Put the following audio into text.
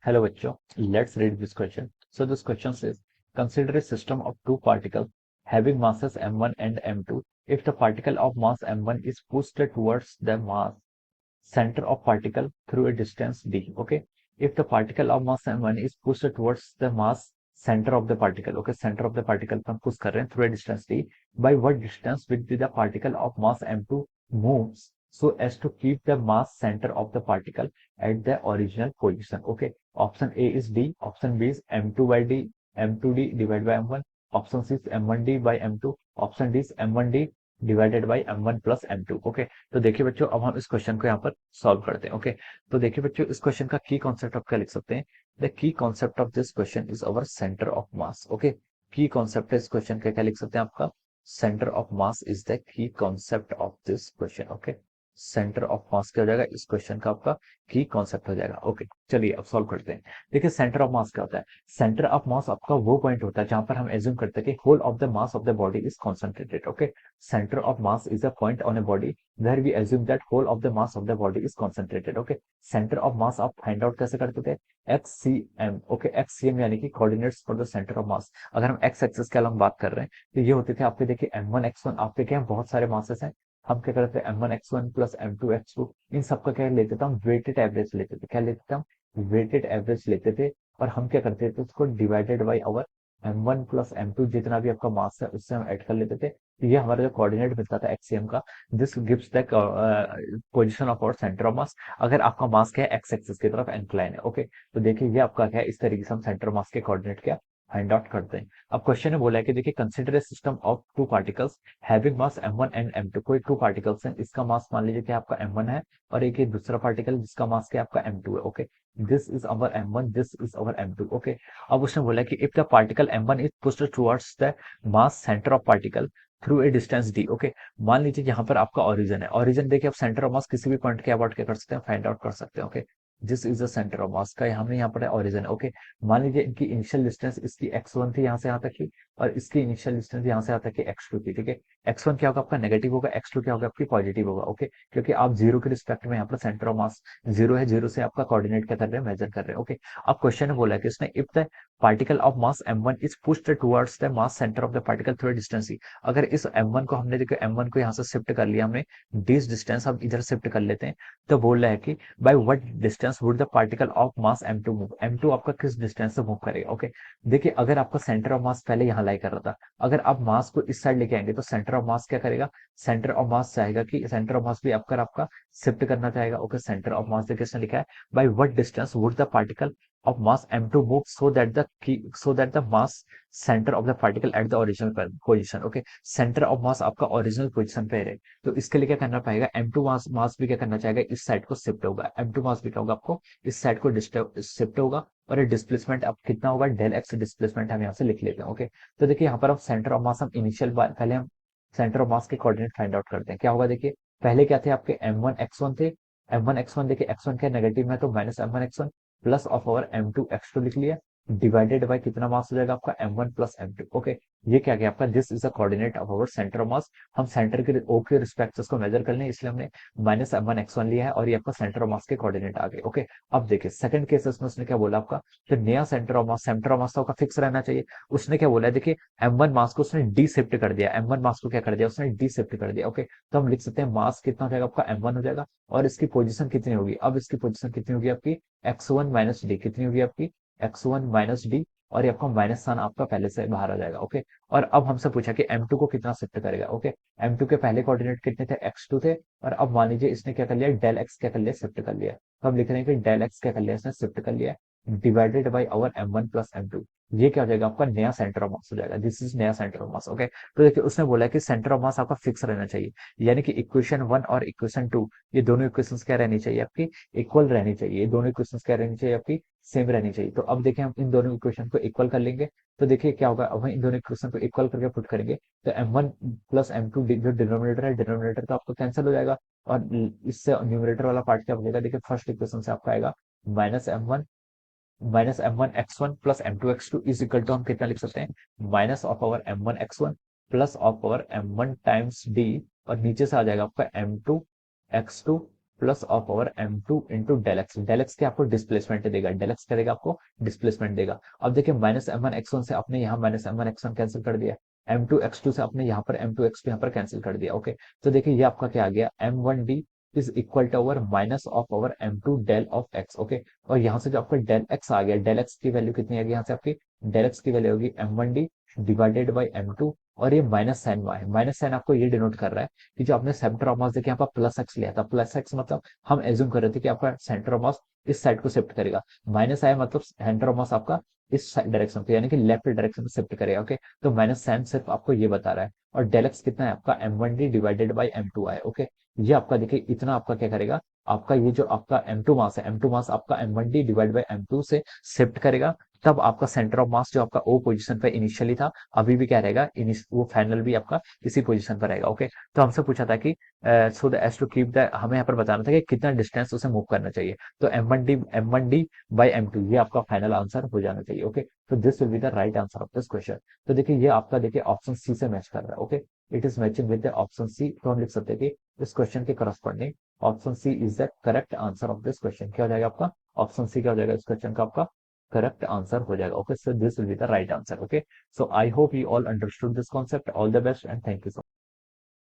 Hello bachcho, let's read this question. So this question says, consider a system of two particles having masses m1 and m2. If the particle of mass m1 is pushed towards the mass center of particle through a distance d. Okay, if the particle of mass m1 is pushed towards the mass center of the particle, okay, center of the particle हम push कर रहे हैं through a distance d, by what distance will be the particle of mass m2 moves so as to keep the mass center of the particle at the original position. Okay, option A is D, option B is m2 by d, m2d divided by m1, option C is m1d by m2, option D is m1d divided by m1 plus m2. Okay, तो देखिए बच्चों अब हम इस question को यहाँ पर solve करते हैं. ओके, तो देखिए बच्चों इस क्वेश्चन का की कॉन्सेप्ट आप क्या लिख सकते हैं. The key concept of this question is our centre of mass. Okay, की कॉन्सेप्ट इस क्वेश्चन का क्या लिख सकते हैं आपका centre of mass is the key concept of this question. Okay, centre of मास क्या हो जाएगा इस क्वेश्चन का आपका की कॉन्सेप्ट हो जाएगा. ओके, चलिए अब सॉल्व करते हैं. देखिए सेंटर ऑफ मास क्या होता है. सेंटर ऑफ मास आपका वो पॉइंट होता है जहां पर हम एज्यूम करते हैं कि whole of the mass of the body is concentrated. Okay, center of mass is a point on a body where we assume that whole of the mass of the body is concentrated. Okay, center of mass आप find out कैसे करते थे XCM. Okay, XCM यानी कि coordinates for the centre of mass. अगर हम x axis के अलग बात कर रहे हैं तो ये होते थे आपके देखिए m1 x1. आपके क्या बहुत सारे मासेस हैं, हम क्या करते हैं m1 x1 plus m2 x2 इन सबका क्या लेते थे हम वेटेड एवरेज लेते थे. क्या लेते थे हम वेटेड एवरेज लेते थे और हम क्या करते थे उसको divided by our m1 plus m2 जितना भी आपका मास है उससे हम ऐड कर लेते थे. तो ये हमारा जो कोऑर्डिनेट मिलता था एक्सीएम का, this gives the position of our centre of mass. अगर आपका मास क्या है एक्स एक्सिस की तरफ इंक्लाइन है. ओके, तो देखिए ये आपका क्या है इस तरीके से हम सेंटर मास के कोऑर्डिनेट क्या फाइंड आउट करते हैं. अब क्वेश्चन ने बोला है कि देखिए consider a system of two particles having mass m1 and m2. कोई टू पार्टिकल्स हैं, इसका मास मान लीजिए कि आपका m1 है और एक ये दूसरा पार्टिकल जिसका मास क्या आपका m2 है. Okay, this is our m1, this is our m2. Okay, अब उसने बोला कि if the particle m1 is pushed towards the mass centre of particle through a distance D. Okay, मान लीजिए यहाँ पर आपका ओरिजिन है. ओरिजिन देखिए आप सेंटर ऑफ मास किसी भी पॉइंट के अबाउट क्या कर सकते हैं फाइंड आउट कर सकते हैं. Okay, this is the centre of मास का हमने यहाँ पर ओरिजिन है. ओके, मान लीजिए इनकी इनिशियल डिस्टेंस इसकी x1 थी यहाँ से यहाँ तक की और इसकी इनिशियल डिस्टेंस यहाँ से यहाँ तक की x2 थी. ठीक है, x1 क्या होगा आपका नेगेटिव होगा, x2 क्या होगा आपकी पॉजिटिव होगा. ओके, क्योंकि आप जीरो के रिस्पेक्ट में यहाँ पर सेंटर ऑफ मास जीरो है, जीरो से आपका कोऑर्डिनेट क्या कर रहे हैं मेजर कर रहे हैं. ओके, अब क्वेश्चन ने बोला है कि इसने if the particle of mass m1 is pushed towards the mass centre of the particle through distance. अगर इस m1 को हमने देखो m1 को यहाँ से शिफ्ट कर लिया हमने, दिस डिस्टेंस हम इधर शिफ्ट कर लेते हैं, तो बोल रहा है कि by what distance would the particle of mass m2 move. m2 आपका किस डिस्टेंस से मूव करेगा. ओके, देखिए अगर आपका सेंटर ऑफ मास पहले यहाँ लाई कर रहा था, अगर आप मास को इस साइड लेके आएंगे तो सेंटर ऑफ मास क्या करेगा, सेंटर ऑफ मास चाहेगा कि सेंटर ऑफ मास भी आपका शिफ्ट करना चाहेगा. ओके, सेंटर ऑफ मास देखिए इसने लिखा है by what distance would the particle of mass m2 move so that the mass center of the particle at the original position. Okay, center of mass आपका original position पे रहे, तो इसके लिए क्या करना पड़ेगा m2 मास भी क्या करना चाहेगा इस साइड को शिफ्ट होगा. m2 मास भी क्या होगा आपको इस साइड को शिफ्ट होगा और ये डिस्प्लेसमेंट अब कितना होगा डेल एक्स डिस्प्लेसमेंट हम यहाँ से लिख लेते हैं. ओके, तो देखिए यहाँ पर हम सेंटर ऑफ मास हम इनिशियल पहले हम सेंटर ऑफ मास के कोऑर्डिनेट फाइंड आउट करते हैं. क्या होगा देखिए पहले क्या थे आपके m1 x1 थे, m1 x1 देखिए x1 क्या नेगेटिव में तो minus m1 x1 plus of over m2 x2 लिख लिया डिवाइडेड बाय कितना मास हो जाएगा आपका m1 प्लस m2. ओके, ये क्या गया आपका this is the coordinate of our centre of mass. हम सेंटर के ओ के रिस्पेक्ट से इसको मेजर कर लें इसलिए हमने माइनस m1 x1 लिया है और ये आपका सेंटर ऑफ मास के कोऑर्डिनेट आ गए. ओके, अब देखिए सेकंड केस में उसने क्या बोला आपका तो नया सेंटर ऑफ मास तो आपका फिक्स रहना चाहिए. उसने क्या बोला देखिए m1 मास को उसने डी शिफ्ट कर दिया, m1 मास को क्या कर दिया उसने डी शिफ्ट कर दिया. ओके, तो हम लिख सकते हैं मास कितना हो जाएगा आपका m1 हो जाएगा और इसकी पोजीशन कितनी होगी, अब इसकी पोजीशन कितनी होगी आपकी x1 माइनस डी. कितनी होगी आपकी x1 माइनस डी और ये आपका माइनस साइन आपका पहले से बाहर आ जाएगा. ओके, और अब हमसे पूछा कि m2 को कितना शिफ्ट करेगा. ओके, m2 के पहले कोऑर्डिनेट कितने थे x2 थे और अब मान लीजिए इसने क्या कर लिया डेल x क्या कर लिया शिफ्ट कर लिया, तो हम लिख रहे हैं कि डेल x क्या कर लिया इसने शिफ्ट कर लिया divided by our m1 plus m2. ये क्या हो जाएगा आपका नया सेंटर ऑफ मास हो जाएगा. दिस इज नया सेंटर ऑफ मास. ओके, तो देखिए उसने बोला कि सेंटर ऑफ मास आपका फिक्स रहना चाहिए, यानी कि इक्वेशन 1 और इक्वेशन 2 ये दोनों इक्वेशंस क्या रहनी चाहिए आपकी इक्वल रहनी चाहिए. ये दोनों इक्वेशंस क्या रहनी चाहिए आपकी सेम रहनी चाहिए. तो अब देखिए हम इन दोनों इक्वेशन को इक्वल कर लेंगे, तो देखिए क्या होगा अब हम इन दोनों इक्वेशन को इक्वल करके पुट करेंगे तो m1 प्लस m2 जो डिनोमिनेटर है डिनोमिनेटर तो आपको कैंसिल हो जाएगा और इससे न्यूमरेटर वाला पार्ट क्या बनेगा देखिए फर्स्ट इक्वेशन से आपका आएगा minus m1 x1 plus m2 x2 is equal to हम कितना लिख सकते हैं minus of our m1 x1 plus of our m1 times d और नीचे से आ जाएगा आपका m2 x2 plus of power m2 into del x. Del x क्या आपको डिस्प्लेसमेंट देगा, डेल एक्स क्या देगा आपको डिस्प्लेसमेंट देगा। अब देखिए minus M one X one से आपने यहाँ minus M one X one cancel कर दिया, m2 x2 से आपने यहाँ पर m2 x2 यहाँ पर कैंसिल कर दिया। ओके, तो देखिए ये आपका क्या आ गया, m1d is equal to our minus of our m2 del of x। Okay, और यहाँ से जो आपका डेल x आ गया, डेल x की वैल्यू कितनी आ गई यहाँ से आपकी, डेल x की वैल्यू होगी m1d डिवाइडेड बाई m2, और ये माइनस साइन हुआ है। माइनस साइन आपको ये डिनोट कर रहा है कि जो आपने सेंटर ऑफ मास देखिए यहाँ पर प्लस एक्स लिया था, प्लस एक्स मतलब हम एज्यूम कर रहे थे कि आपका सेंटर ऑफ मास इस साइड को शिफ्ट करेगा, माइनस आया मतलब सेंटर ऑफ मास आपका इस डायरेक्शन पे यानी कि लेफ्ट डायरेक्शन में शिफ्ट करेगा। ओके, तो माइनस साइन सिर्फ आपको ये बता रहा है, और डेल एक्स कितना है आपका m1d डिवाइडेड बाई m2 है। ओके, ये आपका देखिए इतना आपका क्या करेगा, आपका ये जो आपका m2 मास है, m2 मास आपका m1d डिवाइड बाई m2 से शिफ्ट करेगा, तब आपका सेंटर ऑफ मास जो आपका ओ पोजीशन पे इनिशियली था अभी भी क्या रहेगा, वो फाइनल भी आपका इसी पोजीशन पर रहेगा। ओके, तो हमसे पूछा था कि so the as to keep the, हमें यहाँ पर बताना था कि कितना डिस्टेंस उसे मूव करना चाहिए, तो m1d बाई m2 ये आपका फाइनल आंसर हो जाना चाहिए। ओके, तो this will be the right answer of this question. तो देखिए ये आपका देखिए ऑप्शन सी से मैच कर रहा है। Okay, it is matching with the option C, तो हम लिख सकते हैं कि इस क्वेश्चन के corresponding option C is the correct answer of this question. क्या हो जाएगा आपका, ऑप्शन सी क्या हो जाएगा इस क्वेश्चन का आपका करेक्ट आंसर हो जाएगा। Okay, so this will be the right answer. Okay, so I hope you all understood this concept. All the best and thank you so much.